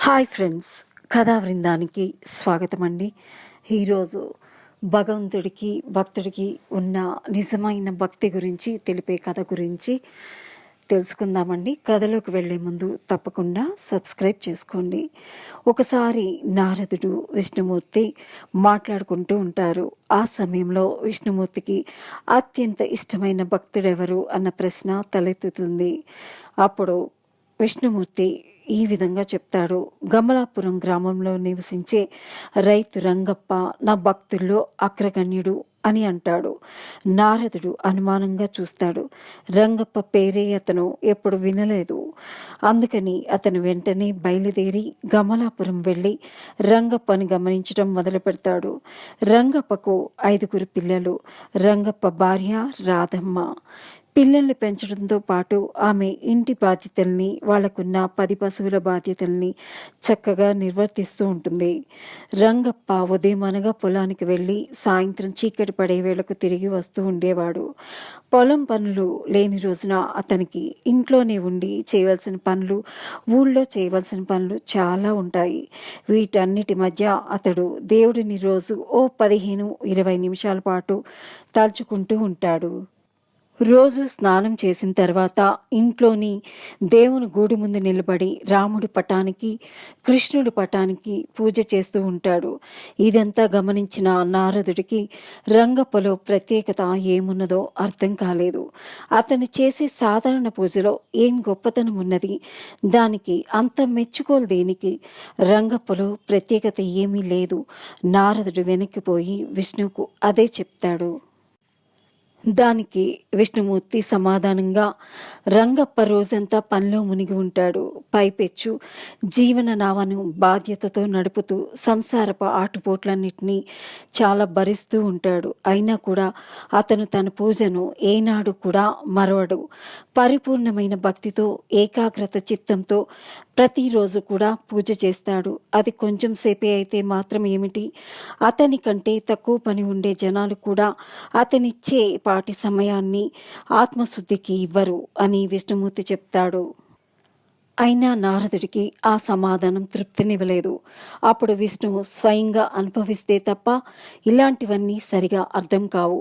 Hi friends, కథా బృందానికి స్వాగతం అండి. ఈరోజు భగవంతుడికి భక్తుడికి ఉన్న నిజమైన భక్తి గురించి తెలిపే కథ గురించి తెలుసుకుందామండి. కథలోకి వెళ్ళే ముందు తప్పకుండా సబ్స్క్రైబ్ చేసుకోండి. ఒకసారి నారదుడు విష్ణుమూర్తి మాట్లాడుకుంటూ ఉంటారు. ఆ సమయంలో విష్ణుమూర్తికి అత్యంత ఇష్టమైన భక్తుడెవరు అన్న ప్రశ్న తలెత్తుతుంది. అప్పుడు విష్ణుమూర్తి ఈ విధంగా చెప్తాడు: గమలాపురం గ్రామంలో నివసించే రైతు రంగప్ప నా భక్తుల్లో అగ్రగణ్యుడు అని అంటాడు. నారదుడు అనుమానంగా చూస్తాడు. రంగప్ప పేరే అతను ఎప్పుడు వినలేదు. అందుకని అతను వెంటనే బయలుదేరి గమలాపురం వెళ్ళి రంగప్పని గమనించడం మొదలు పెడతాడు. రంగప్పకు 5 పిల్లలు. రంగప్ప భార్య రాధమ్మ. పిల్లల్ని పెంచడంతో పాటు ఆమె ఇంటి బాధ్యతల్ని, వాళ్లకున్న 10 పశువుల బాధ్యతల్ని చక్కగా నిర్వర్తిస్తూ ఉంటుంది. రంగప్ప ఉదయం అనగా పొలానికి వెళ్ళి సాయంత్రం చీకటి పడే వేళకు తిరిగి వస్తూ ఉండేవాడు. పొలం పనులు లేని రోజున అతనికి ఇంట్లోనే ఉండి చేయవలసిన పనులు, ఊళ్ళో చేయవలసిన పనులు చాలా ఉంటాయి. వీటన్నిటి మధ్య అతడు దేవుడిని రోజు ఓ 15-20 నిమిషాల పాటు తలుచుకుంటూ ఉంటాడు. రోజు స్నానం చేసిన తర్వాత ఇంట్లోని దేవుని గూడి ముందు నిలబడి రాముడి పటానికి, కృష్ణుడి పటానికి పూజ చేస్తూ ఉంటాడు. ఇదంతా గమనించిన నారదుడికి రంగప్పలో ప్రత్యేకత ఏమున్నదో అర్థం కాలేదు. అతను చేసే సాధారణ పూజలో ఏం గొప్పతనం ఉన్నది? దానికి అంత మెచ్చుకోలు దేనికి? రంగప్పలో ప్రత్యేకత ఏమీ లేదు. నారదుడు వెనక్కిపోయి విష్ణువుకు అదే చెప్తాడు. దానికి విష్ణుమూర్తి సమాధానంగా, రంగప్ప రోజంతా పనిలో మునిగి ఉంటాడు. పైపెచ్చు జీవన నావను బాధ్యతతో నడుపుతూ సంసారపు ఆటుపోట్లన్నిటినీ చాలా భరిస్తూ ఉంటాడు. అయినా కూడా అతను తన పూజను ఏనాడు కూడా మరవడు. పరిపూర్ణమైన భక్తితో, ఏకాగ్రత చిత్తంతో ప్రతిరోజు కూడా పూజ చేస్తాడు. అది కొంచెం సేపే అయితే మాత్రం ఏమిటి? అతని కంటే తక్కువ పని ఉండే జనాలు కూడా అతనిచ్చే పాటి సమయాన్ని ఆత్మశుద్ధికి ఇవ్వరు అని విష్ణుమూర్తి చెప్తాడు. అయినా నారదుడికి ఆ సమాధానం తృప్తినివ్వలేదు. అప్పుడు విష్ణువు స్వయంగా అనుభవిస్తే తప్ప ఇలాంటివన్నీ సరిగా అర్థం కావు.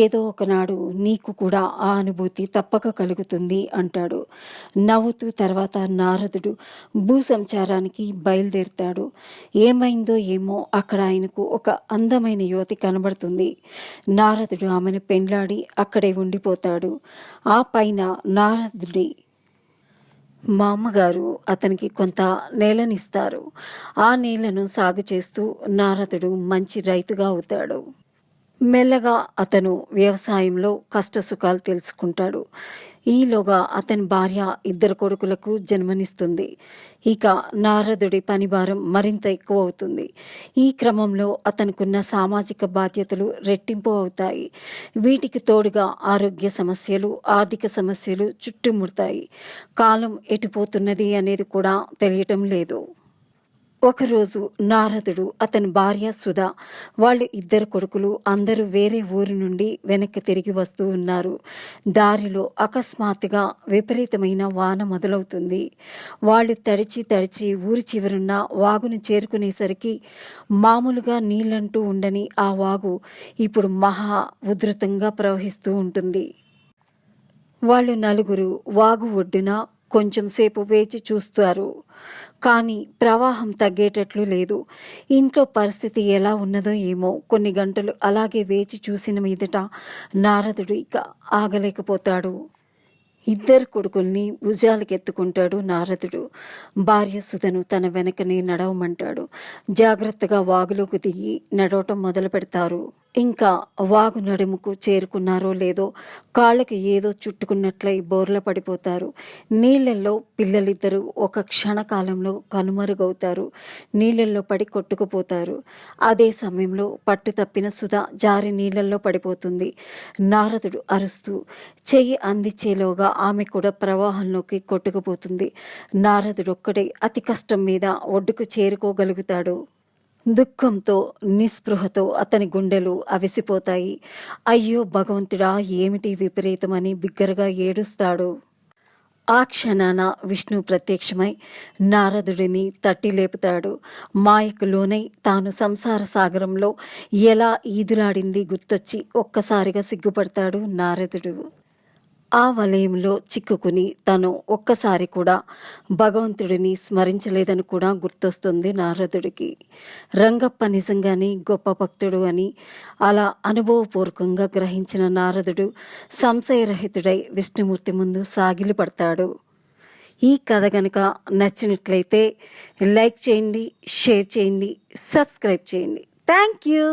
ఏదో ఒకనాడు నీకు కూడా ఆ అనుభూతి తప్పక కలుగుతుంది అంటాడు. నవ్వుతూ తర్వాత నారదుడు భూసంచారానికి బయలుదేరుతాడు. ఏమైందో ఏమో అక్కడ ఆయనకు ఒక అందమైన యువతి కనబడుతుంది. నారదుడు ఆమెను పెండ్లాడి అక్కడే ఉండిపోతాడు. ఆ పైన నారదుడి మామగారు అతనికి కొంత నేలనిస్తారు. ఆ నేలను సాగు చేస్తూ నారదుడు మంచి రైతుగా అవుతాడు. మెల్లగా అతను వ్యవసాయంలో కష్టసుఖాలు తెలుసుకుంటాడు. ఈలోగా అతని భార్య 2 కొడుకులకు జన్మనిస్తుంది. ఇక నారదుడి పనిభారం మరింత ఎక్కువ అవుతుంది. ఈ క్రమంలో అతనుకున్న సామాజిక బాధ్యతలు రెట్టింపు అవుతాయి. వీటికి తోడుగా ఆరోగ్య సమస్యలు, ఆర్థిక సమస్యలు చుట్టుముడతాయి. కాలం ఎటుపోతున్నది అనేది కూడా తెలియటం లేదు. ఒకరోజు నారదుడు, అతని భార్య సుధ, వాళ్ళు 2 కొడుకులు అందరూ వేరే ఊరి నుండి వెనక్కి తిరిగి వస్తూ ఉన్నారు. దారిలో అకస్మాత్తుగా విపరీతమైన వాన మొదలవుతుంది. వాళ్ళు తడిచి ఊరి చివరున్న వాగును చేరుకునేసరికి మామూలుగా నీళ్లంటూ ఉండని ఆ వాగు ఇప్పుడు మహా ఉధృతంగా ప్రవహిస్తూ ఉంటుంది. వాళ్ళు నలుగురు వాగు ఒడ్డున కొంచెం సేపు వేచి చూస్తారు. కానీ ప్రవాహం తగ్గేటట్లు లేదు. ఇంట్లో పరిస్థితి ఎలా ఉన్నదో ఏమో. కొన్ని గంటలు అలాగే వేచి చూసిన మీదట నారదుడు ఇక ఆగలేకపోతాడు. 2 కొడుకుల్ని భుజాలకెత్తుకుంటాడు నారదుడు. భార్య సుధను తన వెనకనే నడవమంటాడు. జాగ్రత్తగా వాగులోకి దిగి నడవటం మొదలు పెడతారు. ఇంకా వాగు నడుముకు చేరుకున్నారో లేదో కాళ్ళకి ఏదో చుట్టుకున్నట్లయి బోర్ల పడిపోతారు. నీళ్లల్లో పిల్లలిద్దరూ ఒక క్షణకాలంలో కనుమరుగవుతారు. నీళ్లల్లో పడి కొట్టుకుపోతారు. అదే సమయంలో పట్టు తప్పిన సుధ జారి నీళ్లల్లో పడిపోతుంది. నారదుడు అరుస్తూ చెయ్యి అందించేలోగా ఆమె కూడా ప్రవాహంలోకి కొట్టుకుపోతుంది. నారదుడు ఒక్కడే అతి కష్టం మీద ఒడ్డుకు చేరుకోగలుగుతాడు. దుఃఖంతో, నిస్పృహతో అతని గుండెలు అవిసిపోతాయి. అయ్యో భగవంతుడా, ఏమిటి విపరీతమని బిగ్గరగా ఏడుస్తాడు. ఆ క్షణాన విష్ణు ప్రత్యక్షమై నారదుడిని తట్టి లేపుతాడు. మాయకు లోనై తాను సంసార సాగరంలో ఎలా ఈదులాడింది గుర్తొచ్చి ఒక్కసారిగా సిగ్గుపడతాడు నారదుడు. ఆ వలయంలో చిక్కుకుని తను ఒక్కసారి కూడా భగవంతుడిని స్మరించలేదని కూడా గుర్తొస్తుంది నారదుడికి. రంగప్ప నిజంగానే గొప్ప భక్తుడు అని అలా అనుభవపూర్వకంగా గ్రహించిన నారదుడు సంశయరహితుడై విష్ణుమూర్తి ముందు సాగిలపడతాడు. ఈ కథ కనుక నచ్చినట్లయితే లైక్ చేయండి, షేర్ చేయండి, సబ్స్క్రైబ్ చేయండి. Thank you.